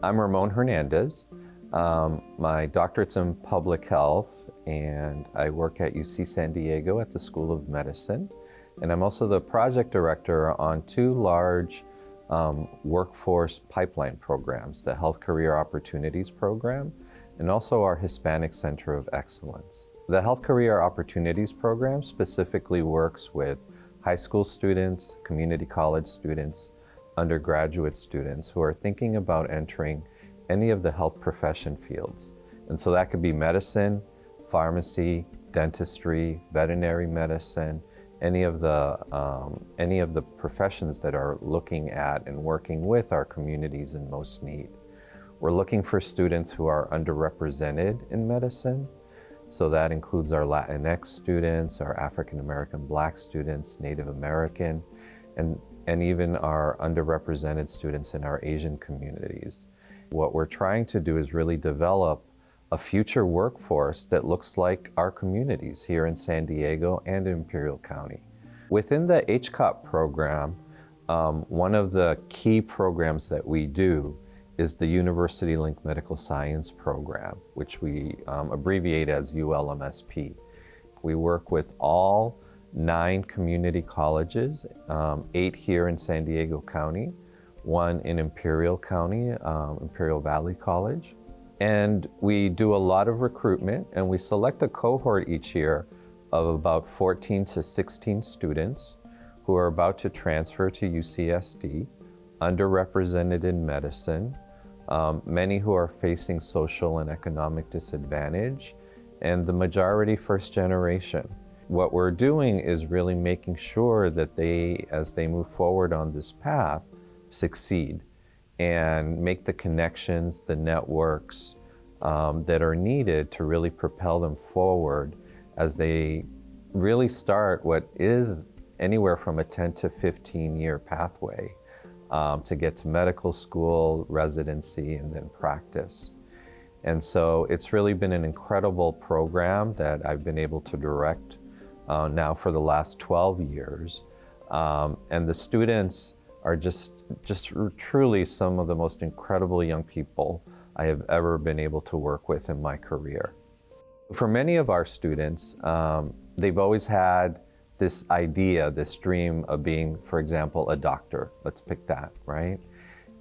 I'm Ramon Hernandez. My doctorate's in public health, and I work at UC San Diego at the School of Medicine. And I'm also the project director on two large workforce pipeline programs, the Health Career Opportunities Program, and also our Hispanic Center of Excellence. The Health Career Opportunities Program specifically works with high school students, community college students, undergraduate students who are thinking about entering any of the health profession fields. And so that could be medicine, pharmacy, dentistry, veterinary medicine, any of the professions that are looking at and working with our communities in most need. We're looking for students who are underrepresented in medicine. So that includes our Latinx students, our African American Black students, Native American, and even our underrepresented students in our Asian communities. What we're trying to do is really develop a future workforce that looks like our communities here in San Diego and Imperial County. Within the HCOP program, one of the key programs that we do is the UniversityLink Medical Science Program, which we abbreviate as ULMSP. We work with all 9 community colleges, 8 here in San Diego County, 1 in Imperial County, Imperial Valley College. And we do a lot of recruitment, and we select a cohort each year of about 14 to 16 students who are about to transfer to UCSD, underrepresented in medicine, many who are facing social and economic disadvantage, and the majority first generation. What we're doing is really making sure that they, as they move forward on this path, succeed and make the connections, the networks that are needed to really propel them forward as they really start what is anywhere from a 10 to 15 year pathway to get to medical school, residency, and then practice. And so it's really been an incredible program that I've been able to direct now for the last 12 years. And the students are just truly some of the most incredible young people I have ever been able to work with in my career. For many of our students, they've always had this idea, this dream of being, for example, a doctor. Let's pick that, right?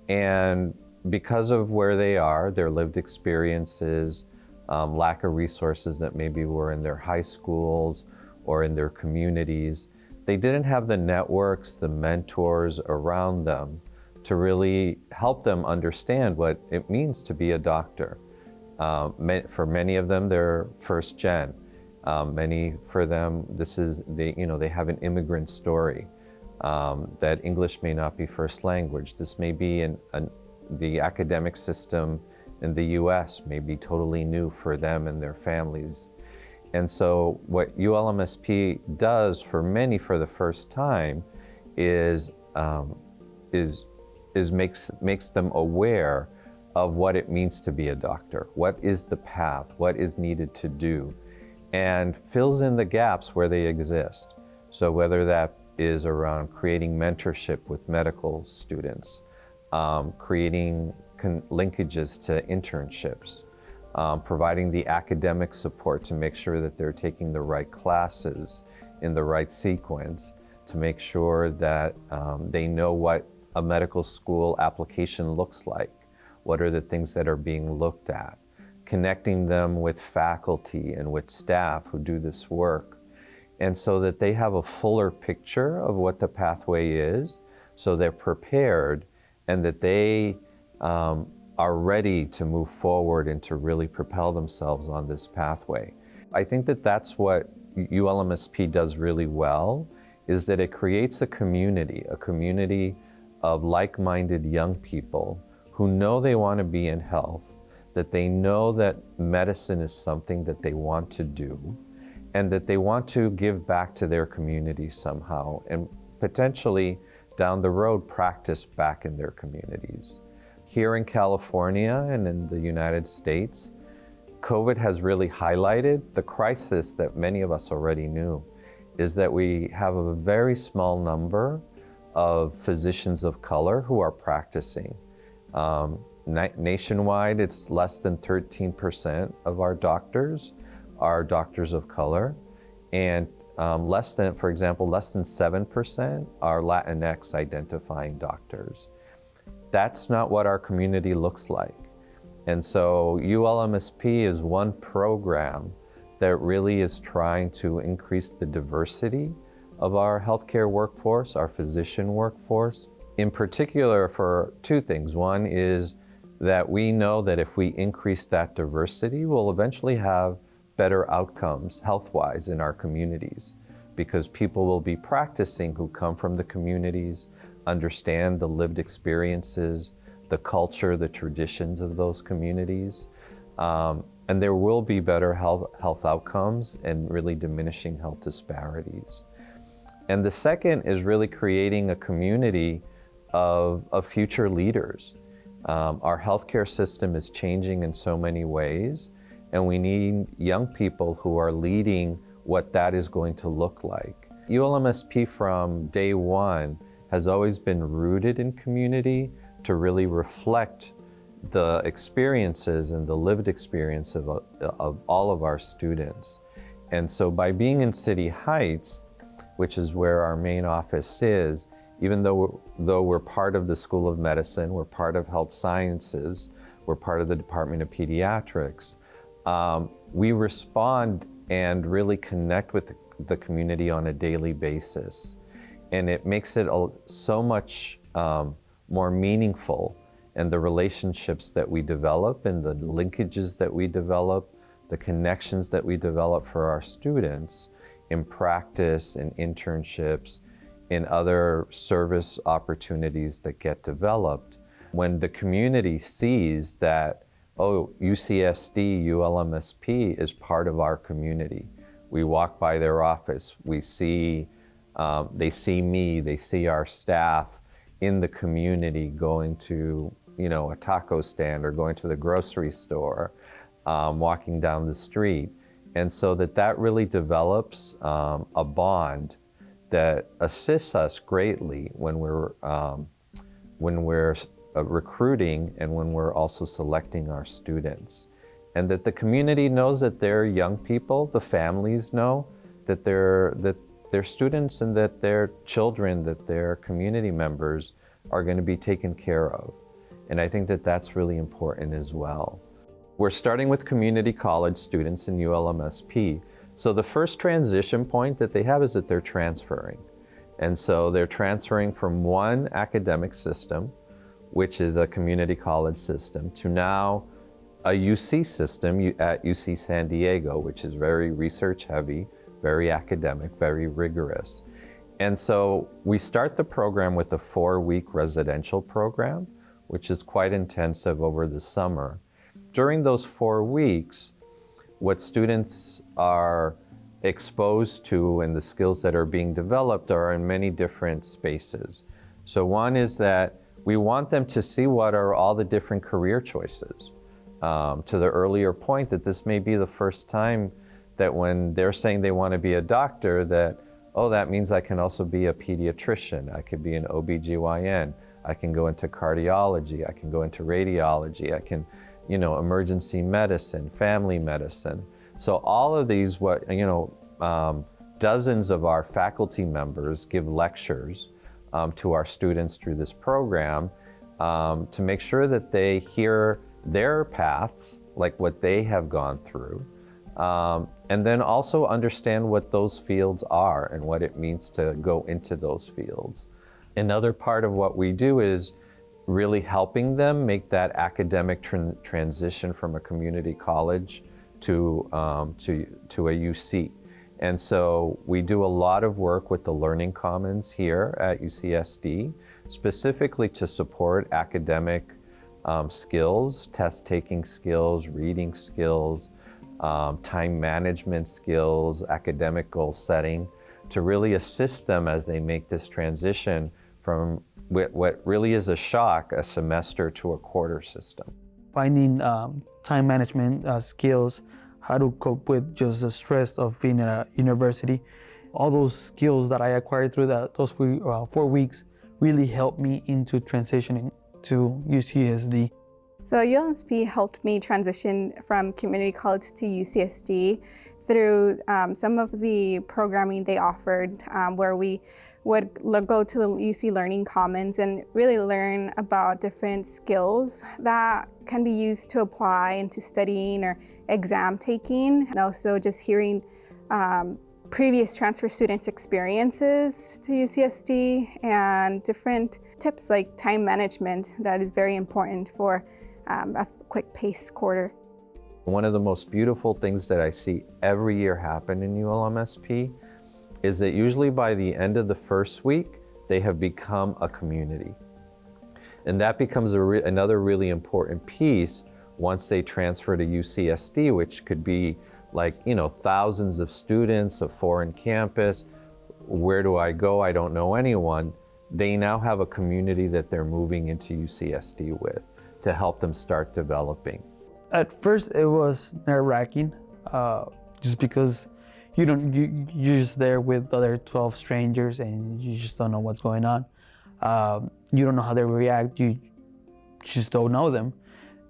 And because of where they are, their lived experiences, lack of resources that maybe were in their high schools or in their communities, they didn't have the networks, the mentors around them to really help them understand what it means to be a doctor. For many of them, they're first gen. Many for them, they have an immigrant story, that English may not be first language. This may be the academic system in the US may be totally new for them and their families. And so what ULMSP does for many for the first time is makes them aware of what it means to be a doctor. What is the path? What is needed to do? And fills in the gaps where they exist. So whether that is around creating mentorship with medical students, creating linkages to internships, providing the academic support to make sure that they're taking the right classes in the right sequence, to make sure that they know what a medical school application looks like, what are the things that are being looked at, connecting them with faculty and with staff who do this work, and so that they have a fuller picture of what the pathway is, so they're prepared and that they are ready to move forward and to really propel themselves on this pathway. I think that that's what ULMSP does really well, is that it creates a community of like-minded young people who know they want to be in health, that they know that medicine is something that they want to do, and that they want to give back to their community somehow, and potentially down the road practice back in their communities. Here in California and in the United States, COVID has really highlighted the crisis that many of us already knew, is that we have a very small number of physicians of color who are practicing. Nationwide, it's less than 13% of our doctors are doctors of color, and for example, less than 7% are Latinx identifying doctors. That's not what our community looks like. And so ULMSP is one program that really is trying to increase the diversity of our healthcare workforce, our physician workforce, in particular for two things. One is that we know that if we increase that diversity, we'll eventually have better outcomes health-wise in our communities, because people will be practicing who come from the communities, understand the lived experiences, the culture, the traditions of those communities, and there will be better health outcomes and really diminishing health disparities. And the second is really creating a community of future leaders. Our healthcare system is changing in so many ways, and we need young people who are leading what that is going to look like. ULMSP from day one has always been rooted in community to really reflect the experiences and the lived experience of all of our students. And so by being in City Heights, which is where our main office is, even though we're part of the School of Medicine, we're part of Health Sciences, we're part of the Department of Pediatrics, we respond and really connect with the community on a daily basis. And it makes it so much more meaningful, and the relationships that we develop and the linkages that we develop, the connections that we develop for our students in practice, in internships, in other service opportunities that get developed. When the community sees that, oh, UCSD, ULMSP is part of our community. We walk by their office, we see, they see me, they see our staff in the community going to, a taco stand or going to the grocery store, walking down the street. And so that really develops a bond that assists us greatly when we're recruiting and when we're also selecting our students. And that the community knows that they're young people, the families know that their students and that their children, that their community members are going to be taken care of. And I think that that's really important as well. We're starting with community college students in ULMSP. So the first transition point that they have is that they're transferring. And so they're transferring from one academic system, which is a community college system, to now a UC system at UC San Diego, which is very research heavy, very academic, very rigorous. And so we start the program with a 4-week residential program, which is quite intensive over the summer. During those 4 weeks, what students are exposed to and the skills that are being developed are in many different spaces. So one is that we want them to see what are all the different career choices. To the earlier point that this may be the first time that when they're saying they want to be a doctor, that, oh, that means I can also be a pediatrician, I could be an OBGYN, I can go into cardiology, I can go into radiology, I can, emergency medicine, family medicine. So all of these, dozens of our faculty members give lectures to our students through this program to make sure that they hear their paths, like what they have gone through, and then also understand what those fields are and what it means to go into those fields. Another part of what we do is really helping them make that academic transition from a community college to a UC. And so we do a lot of work with the Learning Commons here at UCSD, specifically to support academic skills, test-taking skills, reading skills, time management skills, academic goal setting, to really assist them as they make this transition from what really is a shock, a semester to a quarter system. Finding time management skills, how to cope with just the stress of being at a university. All those skills that I acquired through those 4 weeks really helped me into transitioning to UCSD? So ULMSP helped me transition from community college to UCSD through some of the programming they offered, where we would go to the UC Learning Commons and really learn about different skills that can be used to apply into studying or exam taking, and also just hearing previous transfer students' experiences to UCSD and different tips like time management that is very important for a quick pace quarter. One of the most beautiful things that I see every year happen in ULMSP is that usually by the end of the first week, they have become a community. And that becomes another really important piece once they transfer to UCSD, which could be like, thousands of students, a foreign campus. Where do I go? I don't know anyone. They now have a community that they're moving into UCSD with to help them start developing. At first, it was nerve-wracking, just because you're just there with other 12 strangers and you just don't know what's going on. You don't know how they react. You just don't know them.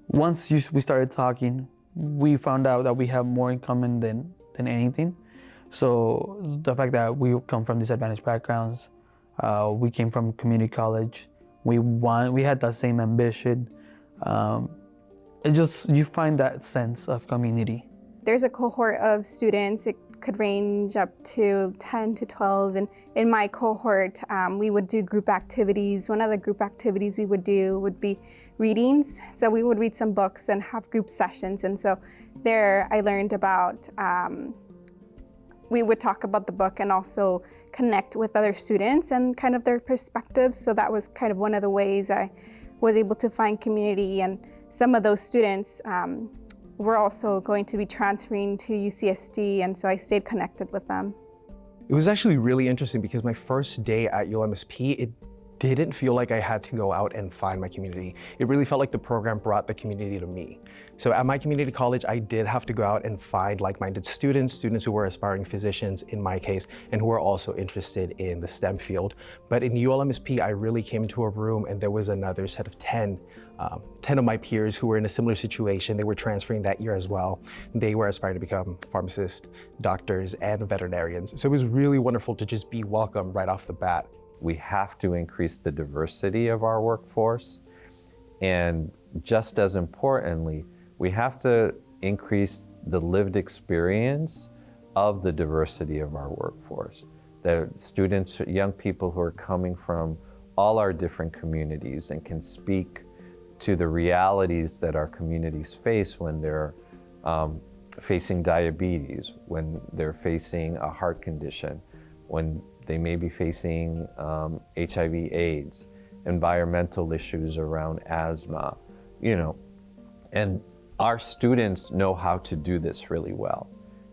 Once we started talking, we found out that we have more in common than anything. So the fact that we come from disadvantaged backgrounds, we came from community college, we had that same ambition. You find that sense of community. There's a cohort of students, it could range up to 10 to 12, and in my cohort, we would do group activities. One of the group activities we would do would be readings. So we would read some books and have group sessions, and so there I learned about, we would talk about the book and also connect with other students and kind of their perspectives. So that was kind of one of the ways I was able to find community, and some of those students were also going to be transferring to UCSD, and so I stayed connected with them. It was actually really interesting because my first day at ULMSP, it didn't feel like I had to go out and find my community. It really felt like the program brought the community to me. So at my community college, I did have to go out and find like-minded students who were aspiring physicians in my case, and who were also interested in the STEM field. But in ULMSP, I really came into a room and there was another set of 10 of my peers who were in a similar situation. They were transferring that year as well. They were aspiring to become pharmacists, doctors, and veterinarians. So it was really wonderful to just be welcome right off the bat. We have to increase the diversity of our workforce. And just as importantly, we have to increase the lived experience of the diversity of our workforce. The students, young people who are coming from all our different communities and can speak to the realities that our communities face when they're facing diabetes, when they're facing a heart condition, when they may be facing HIV/AIDS, environmental issues around asthma, and our students know how to do this really well.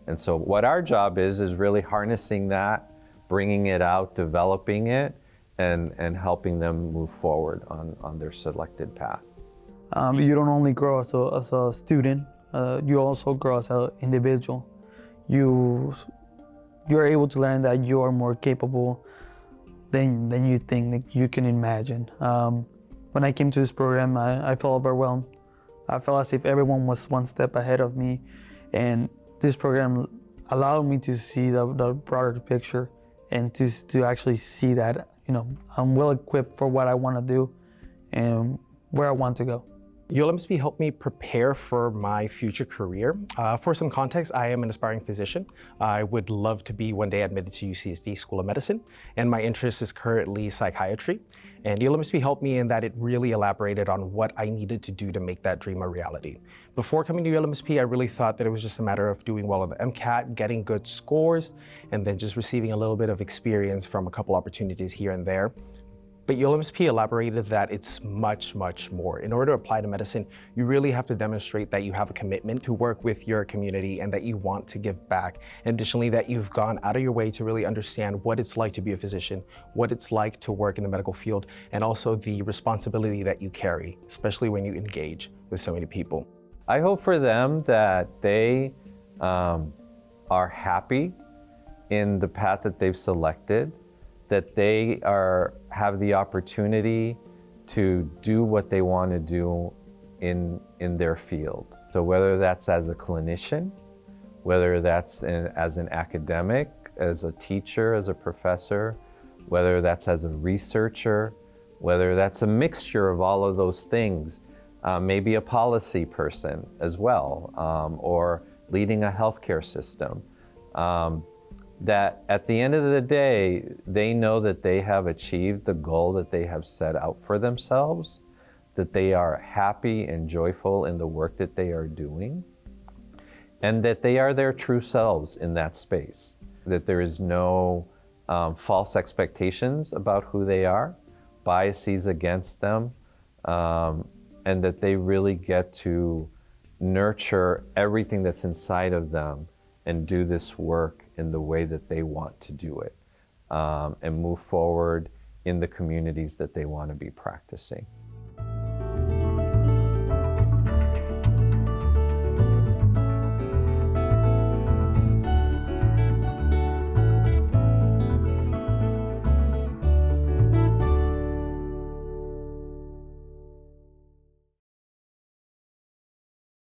And so what our job is really harnessing that, bringing it out, developing it, and helping them move forward on their selected path. You don't only grow as a student, you also grow as an individual. You're able to learn that you are more capable than you think that you can imagine. When I came to this program, I felt overwhelmed. I felt as if everyone was one step ahead of me, and this program allowed me to see the broader picture and to actually see that I'm well equipped for what I want to do and where I want to go. ULMSP helped me prepare for my future career. For some context, I am an aspiring physician. I would love to be one day admitted to UCSD School of Medicine, and my interest is currently psychiatry. And ULMSP helped me in that it really elaborated on what I needed to do to make that dream a reality. Before coming to ULMSP, I really thought that it was just a matter of doing well on the MCAT, getting good scores, and then just receiving a little bit of experience from a couple opportunities here and there. But ULMSP elaborated that it's much, much more. In order to apply to medicine, you really have to demonstrate that you have a commitment to work with your community and that you want to give back. And additionally, that you've gone out of your way to really understand what it's like to be a physician, what it's like to work in the medical field, and also the responsibility that you carry, especially when you engage with so many people. I hope for them that they are happy in the path that they've selected, that they have the opportunity to do what they want to do in their field. So whether that's as a clinician, whether that's as an academic, as a teacher, as a professor, whether that's as a researcher, whether that's a mixture of all of those things, maybe a policy person as well, or leading a healthcare system, that at the end of the day, they know that they have achieved the goal that they have set out for themselves, that they are happy and joyful in the work that they are doing, and that they are their true selves in that space, that there is no false expectations about who they are, biases against them, and that they really get to nurture everything that's inside of them and do this work in the way that they want to do it, and move forward in the communities that they want to be practicing.